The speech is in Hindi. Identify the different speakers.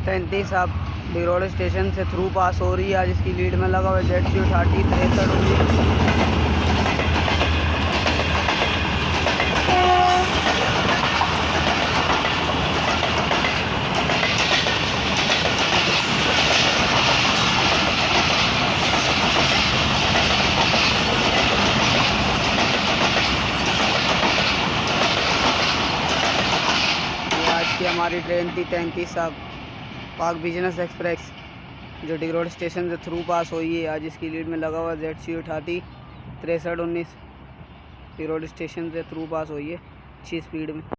Speaker 1: 33 अब डिगरोड स्टेशन से थ्रू पास हो रही है। आज इसकी लीड में लगा हुआ है ZC30 6319। आज की हमारी ट्रेन थी 33 अब पाक बिजनेस एक्सप्रेस, जो डिगरोड स्टेशन से थ्रू पास हुई है। आज इसकी लीड में लगा हुआ ZC30 6319 डिगरोड स्टेशन से थ्रू पास हुई है अच्छी स्पीड में।